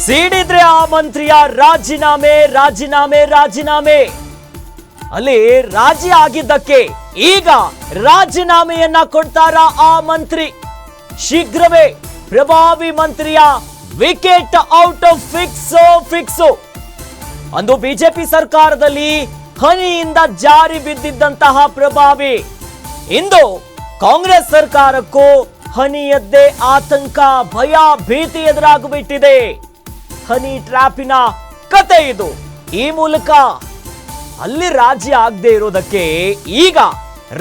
ಸಿಡಿದ್ರೆ ಆ ಮಂತ್ರಿಯ ರಾಜೀನಾಮೆ ರಾಜೀನಾಮೆ ರಾಜೀನಾಮೆ. ಅಲ್ಲಿ ರಾಜಿ ಆಗಿದ್ದಕ್ಕೆ ಈಗ ರಾಜೀನಾಮೆಯನ್ನ ಕೊಡ್ತಾರ ಆ ಮಂತ್ರಿ. ಶೀಘ್ರವೇ ಪ್ರಭಾವಿ ಮಂತ್ರಿಯ ವಿಕೆಟ್ ಔಟ್ ಫಿಕ್ಸ್. ಅಂದು ಬಿಜೆಪಿ ಸರ್ಕಾರದಲ್ಲಿ ಹನಿಯಿಂದ ಜಾರಿ ಬಿದ್ದಿದ್ದಂತಹ ಪ್ರಭಾವಿ ಇಂದು ಕಾಂಗ್ರೆಸ್ ಸರ್ಕಾರಕ್ಕೂ ಹನಿಯದ್ದೇ ಆತಂಕ, ಭಯ, ಭೀತಿ ಎದುರಾಗಿಬಿಟ್ಟಿದೆ. ಹನಿ ಟ್ರ್ಯಾಪಿನ ಕತೆ ಇದು. ಈ ಮೂಲಕ ಅಲ್ಲಿ ರಾಜಿ ಆಗದೆ ಇರೋದಕ್ಕೆ ಈಗ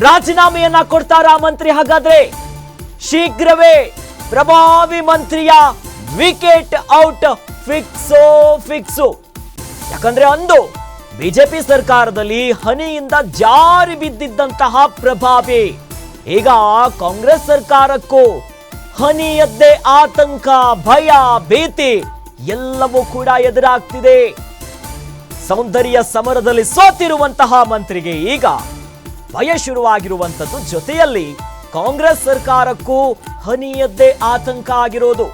ರಾಜೀನಾಮೆಯನ್ನ ಕೊಡ್ತಾರ ಮಂತ್ರಿ. ಹಾಗಾದ್ರೆ ಶೀಘ್ರವೇ ಪ್ರಭಾವಿ ಮಂತ್ರಿಯ ವಿಕೆಟ್ ಔಟ್ ಫಿಕ್ಸು. ಯಾಕಂದ್ರೆ ಅಂದು ಬಿಜೆಪಿ ಸರ್ಕಾರದಲ್ಲಿ ಹನಿಯಿಂದ ಜಾರಿ ಬಿದ್ದಿದ್ದಂತಹ ಪ್ರಭಾವಿ ಈಗ ಕಾಂಗ್ರೆಸ್ ಸರ್ಕಾರಕ್ಕೂ ಹನಿಯದ್ದೇ ಆತಂಕ, ಭಯ, ಭೀತಿ ಎಲ್ಲವೂ ಕೂಡ ಎದುರಾಗ್ತಿದೆ. ಸೌಂದರ್ಯ ಸಮರದಲ್ಲಿ ಸೋತಿರುವಂತಹ ಮಂತ್ರಿಗೆ ಈಗ ಭಯ ಶುರುವಾಗಿರುವಂತದ್ದು. ಜೊತೆಯಲ್ಲಿ ಕಾಂಗ್ರೆಸ್ ಸರ್ಕಾರಕ್ಕೂ ಹನಿಯದ್ದೇ ಆತಂಕ ಆಗಿರೋದು.